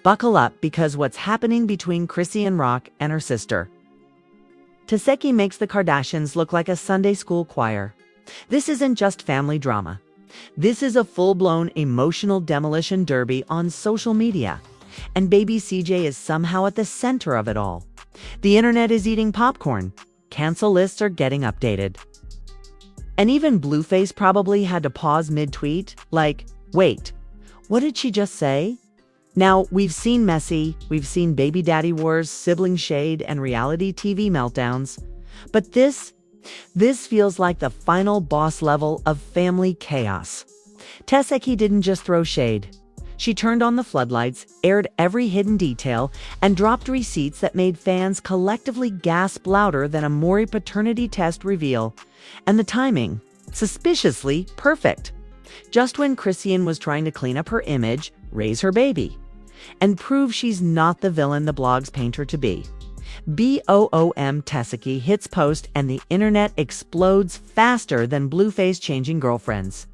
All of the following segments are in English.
Buckle up because what's happening between Chrisean Rock and her sister. Tesehki makes the Kardashians look like a Sunday school choir. This isn't just family drama. This is a full-blown emotional demolition derby on social media. And baby CJ is somehow at the center of it all. The internet is eating popcorn. Cancel lists are getting updated. And even Blueface probably had to pause mid-tweet, like, wait, what did she just say? Now, we've seen messy, we've seen baby daddy wars, sibling shade, and reality TV meltdowns. But this feels like the final boss level of family chaos. Tesehki didn't just throw shade. She turned on the floodlights, aired every hidden detail, and dropped receipts that made fans collectively gasp louder than a Maury paternity test reveal. And the timing, suspiciously perfect. Just when Chrisean was trying to clean up her image, raise her baby, and prove she's not the villain the blogs paint her to be. BOOM Tesehki hits post and the internet explodes faster than Blueface changing girlfriends.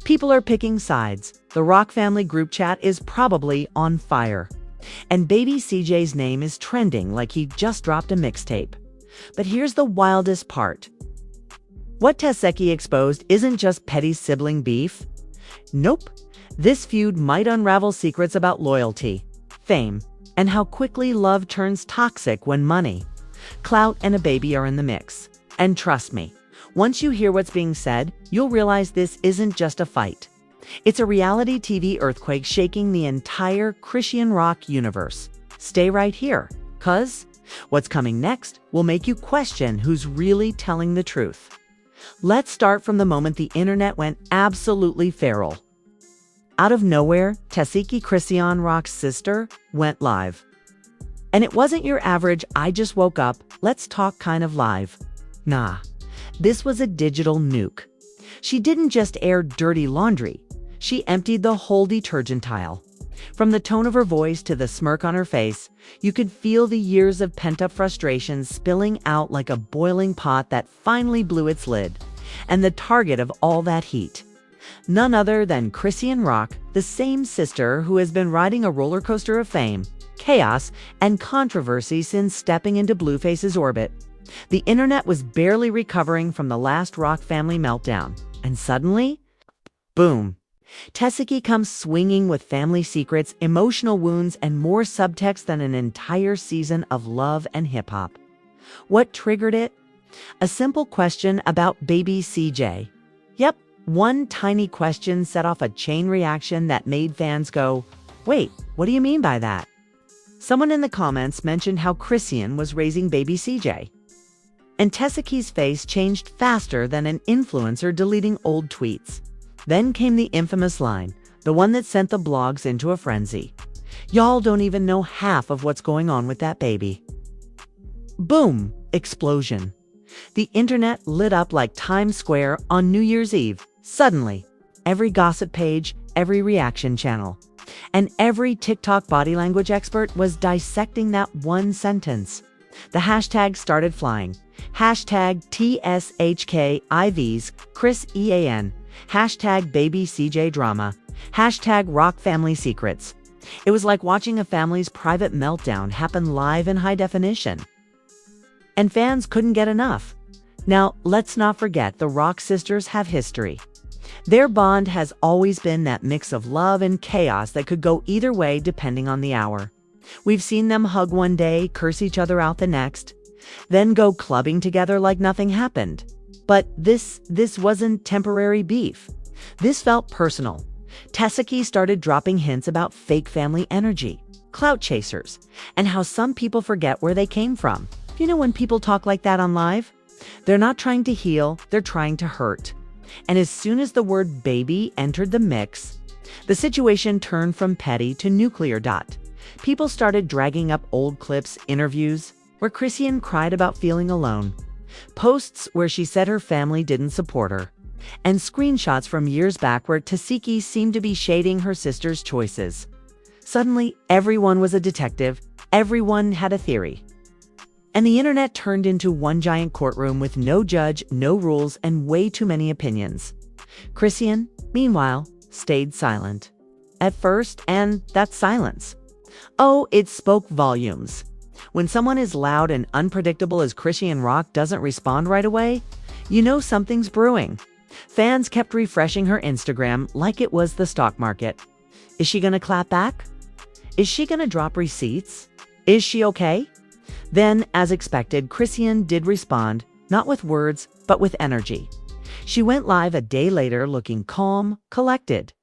People are picking sides. The Rock family group chat is probably on fire. And baby CJ's name is trending like he just dropped a mixtape. But here's the wildest part. What Tesehki exposed isn't just petty sibling beef. Nope. This feud might unravel secrets about loyalty, fame, and how quickly love turns toxic when money, clout, and a baby are in the mix. And trust me, once you hear what's being said, you'll realize this isn't just a fight. It's a reality TV earthquake shaking the entire Chrisean Rock universe. Stay right here, 'cause what's coming next will make you question who's really telling the truth. Let's start from the moment the internet went absolutely feral. Out of nowhere, Tesehki, Chrisean Rock's sister, went live. And it wasn't your average, I just woke up, let's talk kind of live. Nah, this was a digital nuke. She didn't just air dirty laundry, she emptied the whole detergent tile. From the tone of her voice to the smirk on her face, you could feel the years of pent-up frustration spilling out like a boiling pot that finally blew its lid. And the target of all that heat, none other than Chrisean Rock, the same sister who has been riding a roller coaster of fame, chaos, and controversy since stepping into Blueface's orbit. The internet was barely recovering from the last Rock family meltdown, and suddenly, boom. Tesehki comes swinging with family secrets, emotional wounds, and more subtext than an entire season of Love and Hip Hop. What triggered it? A simple question about baby CJ. Yep. One tiny question set off a chain reaction that made fans go, wait, what do you mean by that? Someone in the comments mentioned how Chrisean was raising baby CJ. And Tesehki's face changed faster than an influencer deleting old tweets. Then came the infamous line, the one that sent the blogs into a frenzy. Y'all don't even know half of what's going on with that baby. Boom! Explosion. The internet lit up like Times Square on New Year's Eve. Suddenly, every gossip page, every reaction channel, and every TikTok body language expert was dissecting that one sentence. The hashtags started flying. Hashtag TSHKIVs, Chrisean. Hashtag baby CJ drama. Hashtag Rock family secrets. It was like watching a family's private meltdown happen live in high definition. And fans couldn't get enough. Now, let's not forget the Rock sisters have history. Their bond has always been that mix of love and chaos that could go either way depending on the hour. We've seen them hug one day, curse each other out the next, then go clubbing together like nothing happened. But this wasn't temporary beef. This felt personal. Tesehki started dropping hints about fake family energy, clout chasers, and how some people forget where they came from. You know when people talk like that on live? They're not trying to heal, they're trying to hurt. And as soon as the word baby entered the mix, the situation turned from petty to nuclear. People started dragging up old clips, interviews, where Chrisean cried about feeling alone, posts where she said her family didn't support her, and screenshots from years back where Tesehki seemed to be shading her sister's choices. Suddenly, everyone was a detective, everyone had a theory. And the internet turned into one giant courtroom with no judge, no rules, and way too many opinions. Chrisean, meanwhile, stayed silent. At first, and that silence Oh, it spoke volumes. When someone as loud and unpredictable as Chrisean Rock doesn't respond right away, you know something's brewing. Fans kept refreshing her Instagram like it was the stock market. Is she gonna clap back? Is she gonna drop receipts? Is she okay? Then, as expected, Chrisean did respond, not with words, but with energy. She went live a day later looking calm, collected,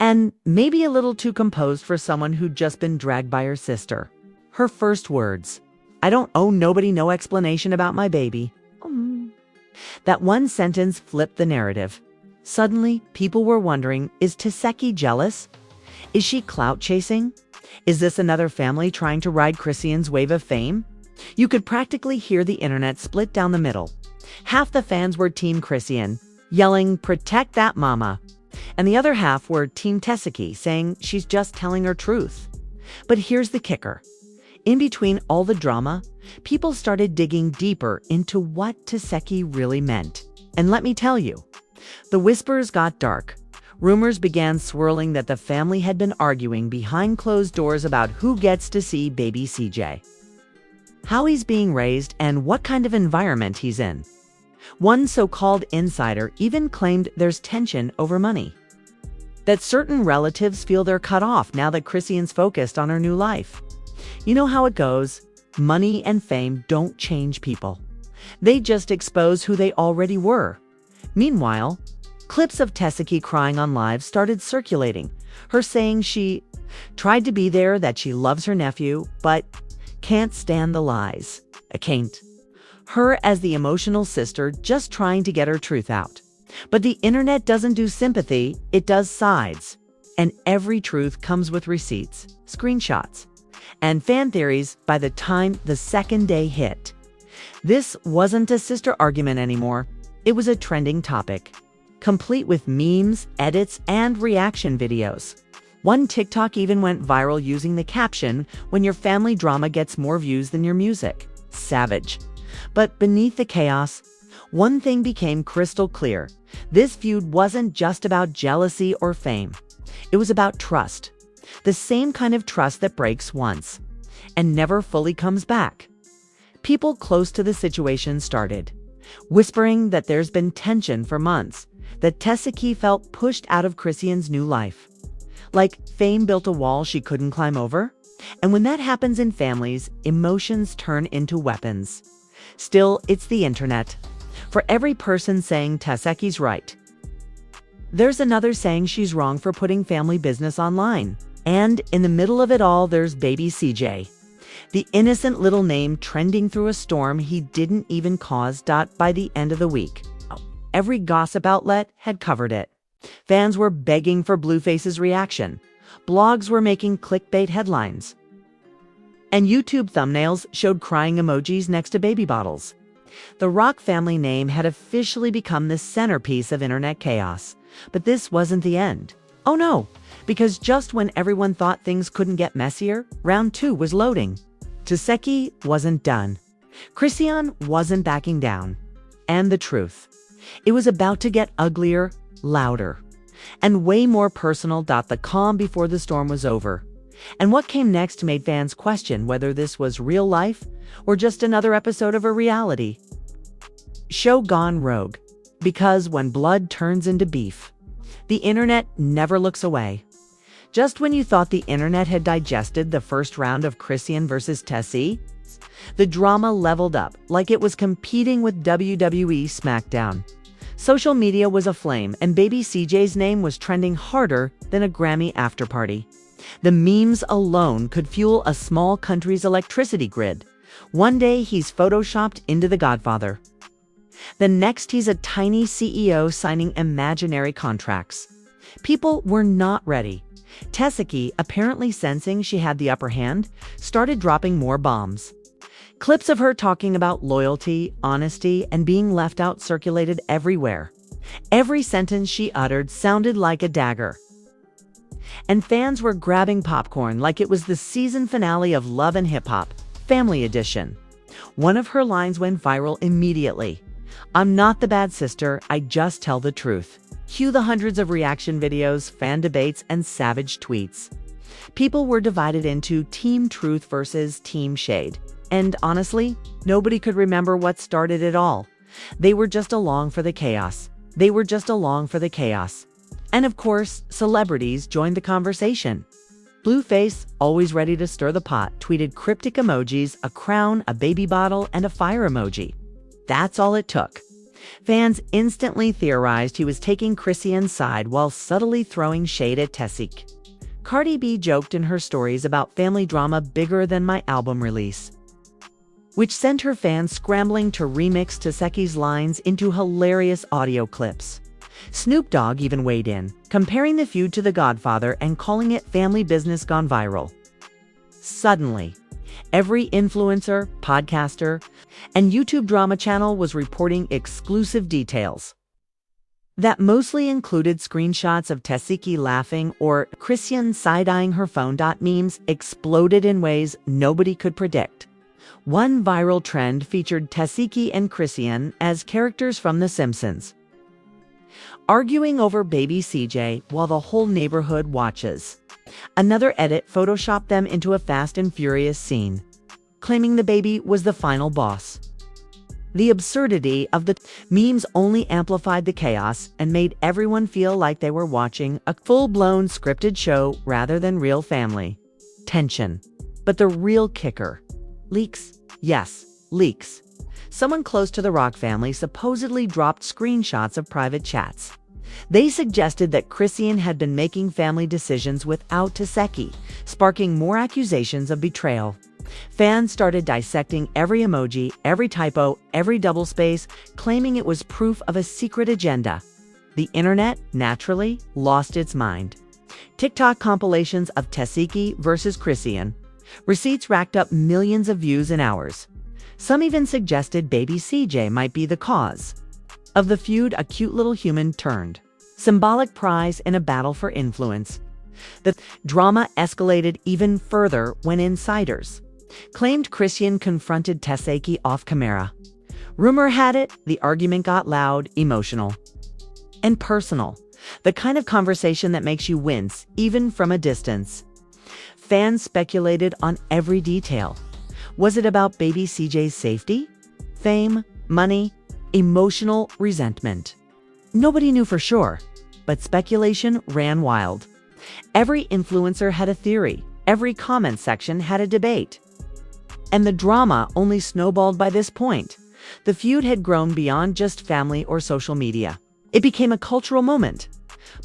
and maybe a little too composed for someone who'd just been dragged by her sister. Her first words, "I don't owe nobody no explanation about my baby." That one sentence flipped the narrative. Suddenly, people were wondering, is Tesehki jealous? Is she clout chasing? Is this another family trying to ride Chrisean's wave of fame? You could practically hear the internet split down the middle. Half the fans were Team Chrisean, yelling, "Protect that mama." And the other half were Team Tesehki, saying she's just telling her truth. But here's the kicker. In between all the drama, people started digging deeper into what Tesehki really meant. And let me tell you, the whispers got dark. Rumors began swirling that the family had been arguing behind closed doors about who gets to see baby CJ, how he's being raised, and what kind of environment he's in. One so-called insider even claimed there's tension over money, that certain relatives feel they're cut off now that Chrisean's focused on her new life. You know how it goes. Money and fame don't change people. They just expose who they already were. Meanwhile, clips of Tesehki crying on live started circulating, her saying she tried to be there, that she loves her nephew, but can't stand the lies. I can't. Her as the emotional sister just trying to get her truth out. But the internet doesn't do sympathy, it does sides. And every truth comes with receipts, screenshots, and fan theories by the time the second day hit. This wasn't a sister argument anymore. It was a trending topic, complete with memes, edits, and reaction videos. One TikTok even went viral using the caption, "When your family drama gets more views than your music." Savage. But beneath the chaos, one thing became crystal clear. This feud wasn't just about jealousy or fame. It was about trust. The same kind of trust that breaks once and never fully comes back. People close to the situation started whispering that there's been tension for months, that Tesehki felt pushed out of Chrisean's new life. Like fame built a wall she couldn't climb over. And when that happens in families, emotions turn into weapons. Still, it's the internet. For every person saying Tesehki's right, there's another saying she's wrong for putting family business online. And in the middle of it all, there's baby CJ, the innocent little name trending through a storm he didn't even cause. By the end of the week, every gossip outlet had covered it. Fans were begging for Blueface's reaction. Blogs were making clickbait headlines. And YouTube thumbnails showed crying emojis next to baby bottles. The Rock family name had officially become the centerpiece of internet chaos. But this wasn't the end. Oh no, because just when everyone thought things couldn't get messier, round 2 was loading. Tesehki wasn't done. Chrisean wasn't backing down. And the truth, it was about to get uglier, louder, and way more personal. The calm before the storm was over. And what came next made fans question whether this was real life or just another episode of a reality show gone rogue. Because when blood turns into beef, the internet never looks away. Just when you thought the internet had digested the first round of Chrisean versus Tessie, the drama leveled up like it was competing with WWE SmackDown. Social media was aflame, and baby CJ's name was trending harder than a Grammy afterparty. The memes alone could fuel a small country's electricity grid. One day he's photoshopped into The Godfather. The next he's a tiny CEO signing imaginary contracts. People were not ready. Tesehki, apparently sensing she had the upper hand, started dropping more bombs. Clips of her talking about loyalty, honesty, and being left out circulated everywhere. Every sentence she uttered sounded like a dagger. And fans were grabbing popcorn like it was the season finale of Love and Hip Hop, Family Edition. One of her lines went viral immediately. "I'm not the bad sister, I just tell the truth." Cue the hundreds of reaction videos, fan debates, and savage tweets. People were divided into Team Truth versus Team Shade. And honestly, nobody could remember what started it all. They were just along for the chaos. They were just along for the chaos. And of course, celebrities joined the conversation. Blueface, always ready to stir the pot, tweeted cryptic emojis, a crown, a baby bottle, and a fire emoji. That's all it took. Fans instantly theorized he was taking Chrisean's side while subtly throwing shade at Tesehki. Cardi B joked in her stories about family drama bigger than my album release, which sent her fans scrambling to remix Teseki's lines into hilarious audio clips. Snoop Dogg even weighed in, comparing the feud to The Godfather and calling it family business gone viral. Suddenly, every influencer, podcaster, and YouTube drama channel was reporting exclusive details that mostly included screenshots of Tesehki laughing or Chrisean side-eyeing her phone. Memes exploded in ways nobody could predict. One viral trend featured Tesehki and Chrisean as characters from The Simpsons, arguing over baby CJ while the whole neighborhood watches. Another edit photoshopped them into a Fast and Furious scene, claiming the baby was the final boss. The absurdity of the memes only amplified the chaos and made everyone feel like they were watching a full-blown scripted show rather than real family tension. But the real kicker: leaks. Yes, leaks. Someone close to the Rock family supposedly dropped screenshots of private chats. They suggested that Chrisean had been making family decisions without Tesehki, sparking more accusations of betrayal. Fans started dissecting every emoji, every typo, every doublespace, claiming it was proof of a secret agenda. The internet, naturally, lost its mind. TikTok compilations of Tesehki versus Chrisean receipts racked up millions of views in hours. Some even suggested baby CJ might be the cause of the feud. A cute little human turned symbolic prize in a battle for influence. The drama escalated even further when insiders claimed Chrisean confronted Tesehki off camera. Rumor had it the argument got loud, emotional, and personal, the kind of conversation that makes you wince even from a distance. Fans speculated on every detail. Was it about baby CJ's safety, fame, money, emotional resentment? Nobody knew for sure, but speculation ran wild. Every influencer had a theory. Every comment section had a debate. And the drama only snowballed by this point. The feud had grown beyond just family or social media. It became a cultural moment.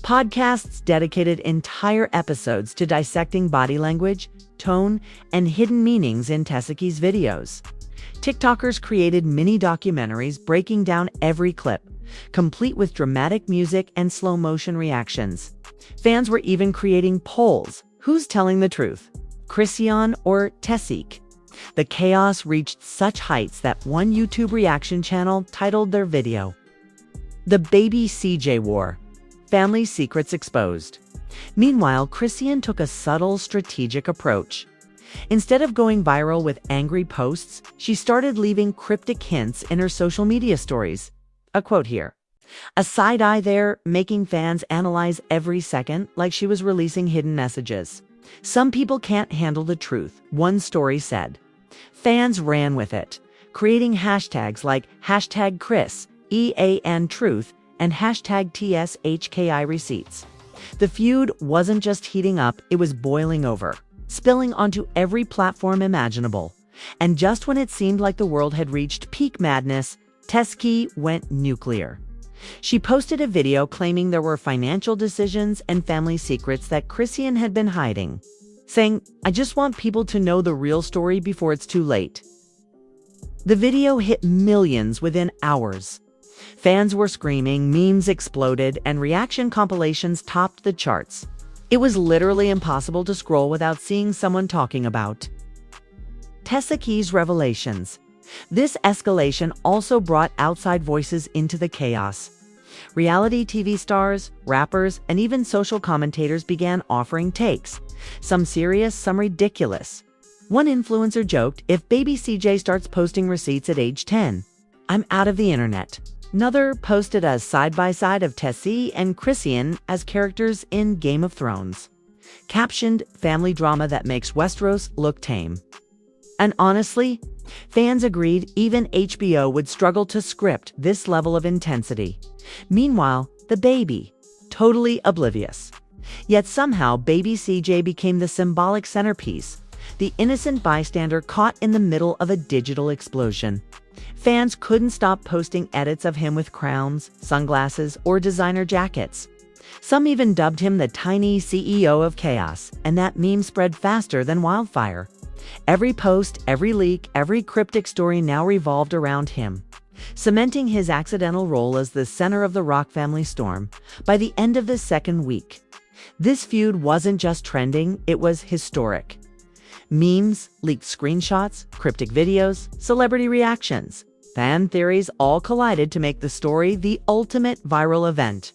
Podcasts dedicated entire episodes to dissecting body language, tone, and hidden meanings in Tesehki's videos. TikTokers created mini documentaries breaking down every clip, complete with dramatic music and slow-motion reactions. Fans were even creating polls. Who's telling the truth, Chrisean or Tesehki? The chaos reached such heights that one YouTube reaction channel titled their video, "The Baby CJ War: Family Secrets Exposed." Meanwhile, Chrisean took a subtle, strategic approach. Instead of going viral with angry posts, she started leaving cryptic hints in her social media stories. A quote here, a side eye there, making fans analyze every second like she was releasing hidden messages. "Some people can't handle the truth," one story said. Fans ran with it, creating hashtags like hashtag Chris, EAN Truth, and hashtag TSHKI Receipts. The feud wasn't just heating up, it was boiling over, spilling onto every platform imaginable. And just when it seemed like the world had reached peak madness, Tesehki went nuclear. She posted a video claiming there were financial decisions and family secrets that Chrisean had been hiding, saying, "I just want people to know the real story before it's too late." The video hit millions within hours. Fans were screaming, memes exploded, and reaction compilations topped the charts. It was literally impossible to scroll without seeing someone talking about Tesehki's revelations. This escalation also brought outside voices into the chaos. Reality TV stars, rappers, and even social commentators began offering takes, some serious, some ridiculous. One influencer joked, "If baby CJ starts posting receipts at age 10, I'm out of the internet." Another posted a side-by-side of Tesehki and Chrisean as characters in Game of Thrones. captioned family drama that makes Westeros look tame. And honestly, fans agreed even HBO would struggle to script this level of intensity. Meanwhile, the baby, totally oblivious. Yet somehow baby CJ became the symbolic centerpiece, the innocent bystander caught in the middle of a digital explosion. Fans couldn't stop posting edits of him with crowns, sunglasses, or designer jackets. Some even dubbed him the tiny CEO of chaos, and that meme spread faster than wildfire. Every post, every leak, every cryptic story now revolved around him, cementing his accidental role as the center of the Rock family storm. By the end of the second week, this feud wasn't just trending, it was historic. Memes, leaked screenshots, cryptic videos, celebrity reactions, fan theories all collided to make the story the ultimate viral event.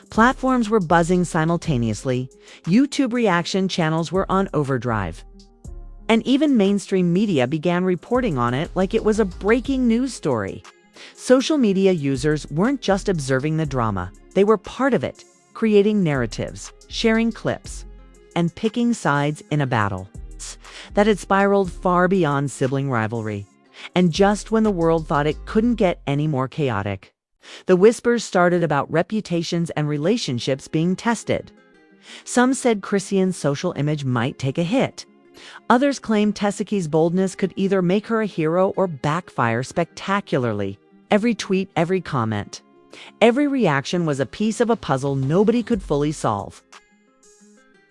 Platforms were buzzing simultaneously, YouTube reaction channels were on overdrive, and even mainstream media began reporting on it like it was a breaking news story. Social media users weren't just observing the drama, they were part of it, creating narratives, sharing clips, and picking sides in a battle that had spiraled far beyond sibling rivalry. And just when the world thought it couldn't get any more chaotic, the whispers started about reputations and relationships being tested. Some said Chrisean's social image might take a hit. Others claimed Teseki's boldness could either make her a hero or backfire spectacularly. Every tweet, every comment, every reaction was a piece of a puzzle nobody could fully solve.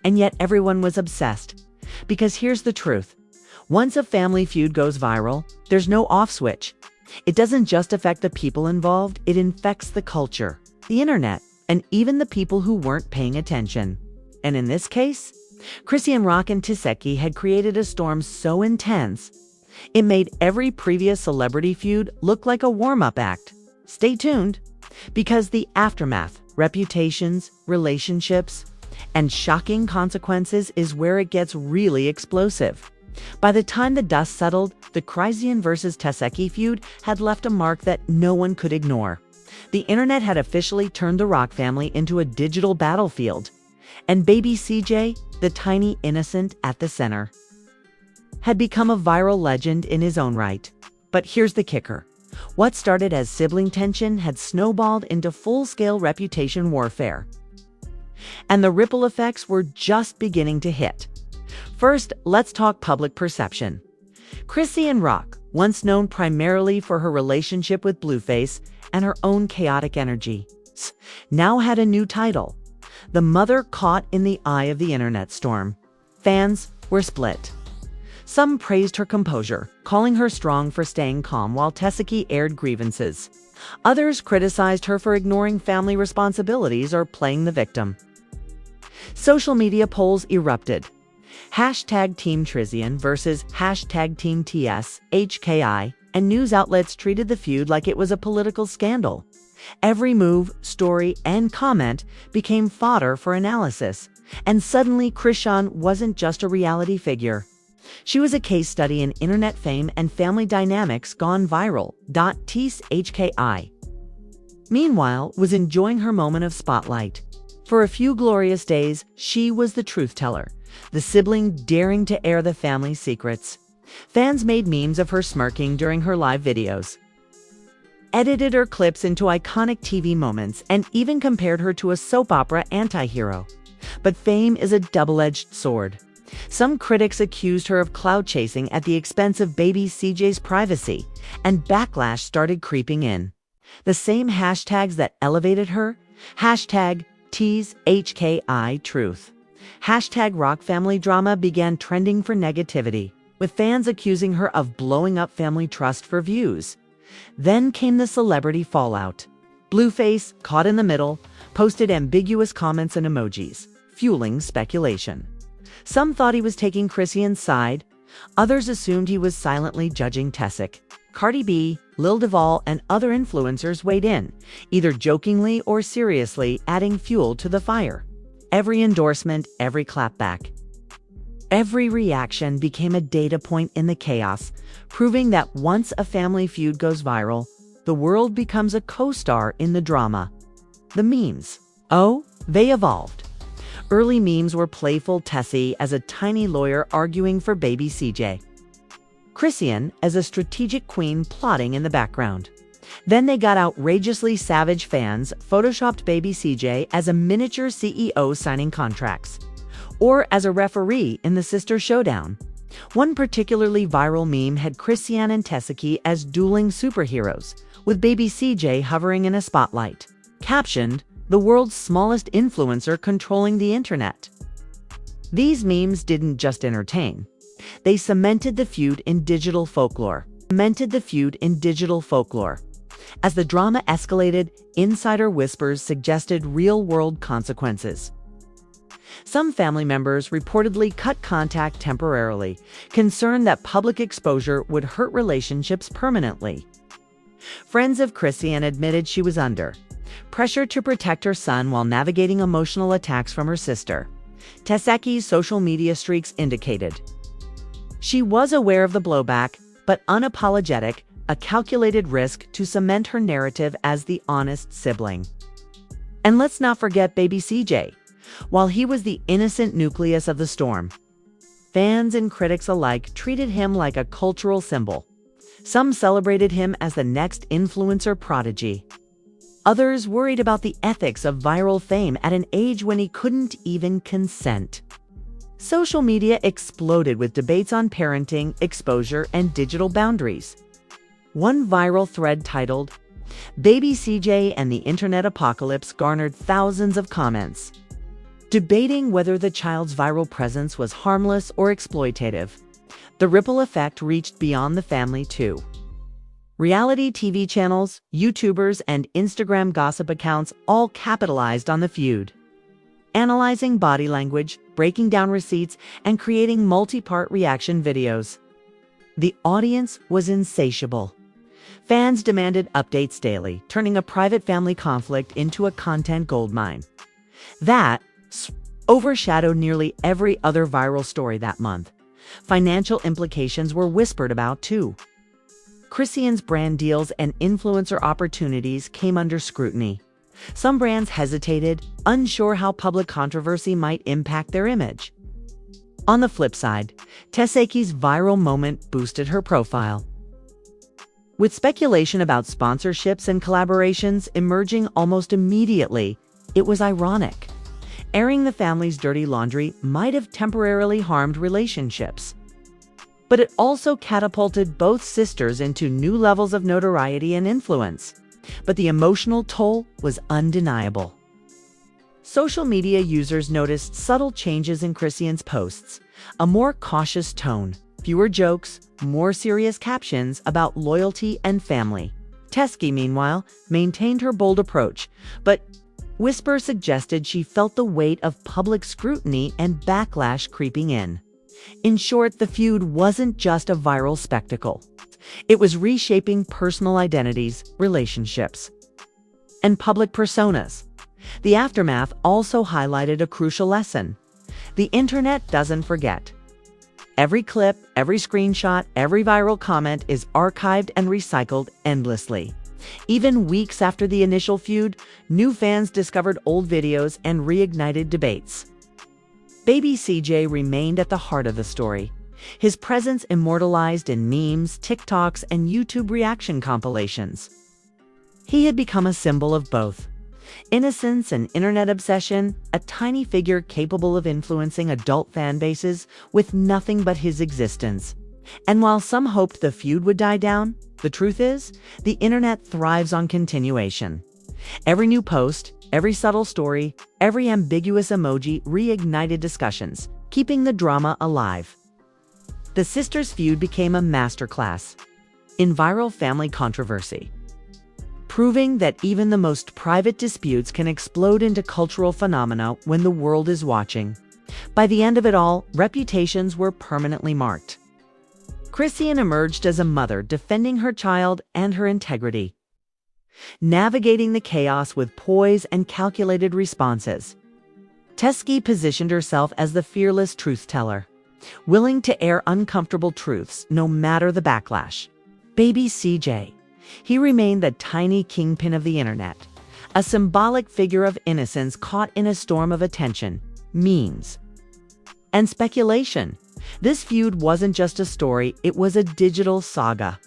And yet everyone was obsessed. Because here's the truth. Once a family feud goes viral, there's no off switch. It doesn't just affect the people involved, it infects the culture, the internet, and even the people who weren't paying attention. And in this case, Chrisean Rock and Tesehki had created a storm so intense, it made every previous celebrity feud look like a warm-up act. Stay tuned, because the aftermath, reputations, relationships, and shocking consequences is where it gets really explosive. By the time the dust settled, the Chrisean versus Tesehki feud had left a mark that no one could ignore. The internet had officially turned the Rock family into a digital battlefield, and baby CJ, the tiny innocent at the center, had become a viral legend in his own right. But here's the kicker. What started as sibling tension had snowballed into full-scale reputation warfare. And the ripple effects were just beginning to hit. First, let's talk public perception. Chrisean Rock, once known primarily for her relationship with Blueface and her own chaotic energy, now had a new title: the mother caught in the eye of the internet storm. Fans were split. Some praised her composure, calling her strong for staying calm while Tesehki aired grievances. Others criticized her for ignoring family responsibilities or playing the victim. Social media polls erupted. Hashtag Team Chrisean versus hashtag Team Tesehki, and news outlets treated the feud like it was a political scandal. Every move, story, and comment became fodder for analysis, and suddenly Chrisean wasn't just a reality figure. She was a case study in internet fame and family dynamics gone viral. Tesehki, meanwhile, was enjoying her moment of spotlight. For a few glorious days, she was the truth teller, the sibling daring to air the family's secrets. Fans made memes of her smirking during her live videos, edited her clips into iconic TV moments, and even compared her to a soap opera anti-hero. But fame is a double-edged sword. Some critics accused her of clout chasing at the expense of baby CJ's privacy, and backlash started creeping in. The same hashtags that elevated her, hashtag Tesehki truth, hashtag Rock family drama, began trending for negativity, with fans accusing her of blowing up family trust for views. Then came the celebrity fallout. Blueface, caught in the middle, posted ambiguous comments and emojis, fueling speculation. Some thought he was taking Chrisean's side. Others assumed he was silently judging Tesehki. Cardi B, Lil Duval, and other influencers weighed in, either jokingly or seriously, adding fuel to the fire. Every endorsement, every clapback, every reaction became a data point in the chaos, proving that once a family feud goes viral, the world becomes a co-star in the drama. The memes, oh, they evolved. Early memes were playful Tessie as a tiny lawyer arguing for baby CJ. Chrisean as a strategic queen plotting in the background. Then they got outrageously savage fans photoshopped baby CJ as a miniature CEO signing contracts, or as a referee in the sister showdown. One particularly viral meme had Chrisean and Tesehki as dueling superheroes, with baby CJ hovering in a spotlight. Captioned, "The world's smallest influencer controlling the internet." These memes didn't just entertain. They cemented the feud in digital folklore. As the drama escalated, insider whispers suggested real-world consequences. Some family members reportedly cut contact temporarily, concerned that public exposure would hurt relationships permanently. Friends of Chrisean admitted she was under pressure to protect her son while navigating emotional attacks from her sister. Tesehki's social media streaks indicated. She was aware of the blowback, but unapologetic, a calculated risk to cement her narrative as the honest sibling. And let's not forget baby CJ. While he was the innocent nucleus of the storm, fans and critics alike treated him like a cultural symbol. Some celebrated him as the next influencer prodigy. Others worried about the ethics of viral fame at an age when he couldn't even consent. Social media exploded with debates on parenting, exposure, and digital boundaries. One viral thread titled, "Baby CJ and the Internet Apocalypse" garnered thousands of comments, debating whether the child's viral presence was harmless or exploitative. The ripple effect reached beyond the family, too. Reality TV channels, YouTubers, and Instagram gossip accounts all capitalized on the feud, analyzing body language, breaking down receipts, and creating multi-part reaction videos. The audience was insatiable. Fans demanded updates daily, turning a private family conflict into a content goldmine. That overshadowed nearly every other viral story that month. Financial implications were whispered about, too. Chrisean's brand deals and influencer opportunities came under scrutiny. Some brands hesitated, unsure how public controversy might impact their image. On the flip side, Tesehki's viral moment boosted her profile, with speculation about sponsorships and collaborations emerging almost immediately. It was ironic. Airing the family's dirty laundry might have temporarily harmed relationships, but it also catapulted both sisters into new levels of notoriety and influence. But the emotional toll was undeniable. Social media users noticed subtle changes in Chrisean's posts, a more cautious tone, fewer jokes, more serious captions about loyalty and family. Tesehki, meanwhile, maintained her bold approach, but whispers suggested she felt the weight of public scrutiny and backlash creeping in. In short, the feud wasn't just a viral spectacle. It was reshaping personal identities, relationships, and public personas. The aftermath also highlighted a crucial lesson. The internet doesn't forget. Every clip, every screenshot, every viral comment is archived and recycled endlessly. Even weeks after the initial feud, new fans discovered old videos and reignited debates. Baby CJ remained at the heart of the story, his presence immortalized in memes, TikToks, and YouTube reaction compilations. He had become a symbol of both innocence and internet obsession, a tiny figure capable of influencing adult fan bases with nothing but his existence. And while some hoped the feud would die down, the truth is, the internet thrives on continuation. Every new post, every subtle story, every ambiguous emoji reignited discussions, keeping the drama alive. The sisters' feud became a masterclass in viral family controversy, proving that even the most private disputes can explode into cultural phenomena when the world is watching. By the end of it all, reputations were permanently marked. Chrisean emerged as a mother defending her child and her integrity, navigating the chaos with poise and calculated responses. Tesehki positioned herself as the fearless truth-teller, willing to air uncomfortable truths no matter the backlash. Baby CJ, he remained the tiny kingpin of the internet, a symbolic figure of innocence caught in a storm of attention. memes, and speculation. This feud wasn't just a story, it was a digital saga.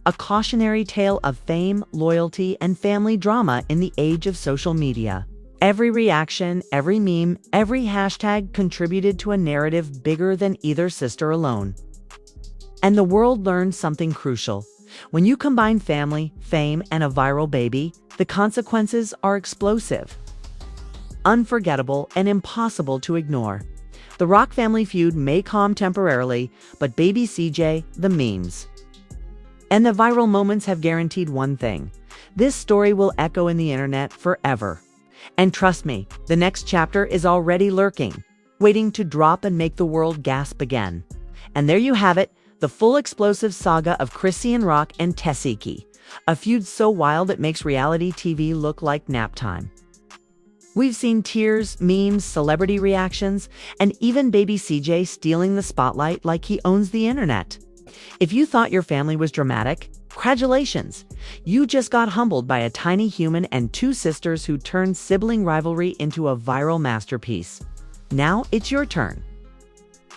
A cautionary tale of fame, loyalty, and family drama in the age of social media. Every reaction, every meme, every hashtag contributed to a narrative bigger than either sister alone. And the world learned something crucial. When you combine family, fame, and a viral baby, the consequences are explosive, unforgettable, and impossible to ignore. The Rock family feud may calm temporarily, but baby CJ, the memes, and the viral moments have guaranteed one thing: this story will echo in the internet forever. And trust me, the next chapter is already lurking, waiting to drop and make the world gasp again. And there you have it, the full explosive saga of Chrisean Rock and Tesehki, a feud so wild it makes reality TV look like nap time. We've seen tears, memes, celebrity reactions, and even baby CJ stealing the spotlight like he owns the internet. If you thought your family was dramatic, congratulations! You just got humbled by a tiny human and two sisters who turned sibling rivalry into a viral masterpiece. Now it's your turn.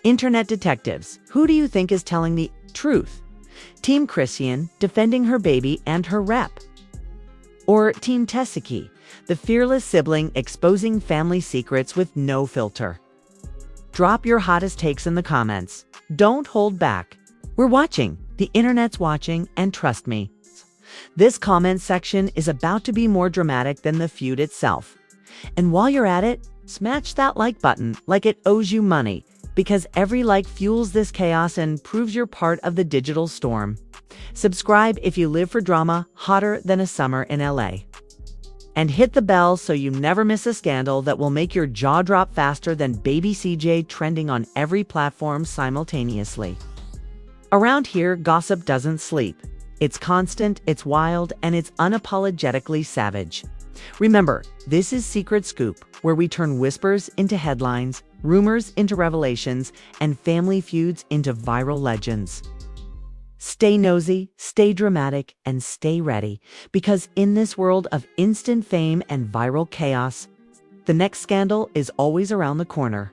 Internet detectives, who do you think is telling the truth? Team Chrisean, defending her baby and her rep? Or Team Tesehki, the fearless sibling exposing family secrets with no filter? Drop your hottest takes in the comments. Don't hold back. We're watching, the internet's watching, and trust me, this comment section is about to be more dramatic than the feud itself. And while you're at it, smash that like button like it owes you money, because every like fuels this chaos and proves you're part of the digital storm. Subscribe if you live for drama hotter than a summer in LA. And hit the bell so you never miss a scandal that will make your jaw drop faster than baby CJ trending on every platform simultaneously. Around here, gossip doesn't sleep. It's constant, it's wild, and it's unapologetically savage. Remember, this is Secret Scoop, where we turn whispers into headlines, rumors into revelations, and family feuds into viral legends. Stay nosy, stay dramatic, and stay ready, because in this world of instant fame and viral chaos, the next scandal is always around the corner.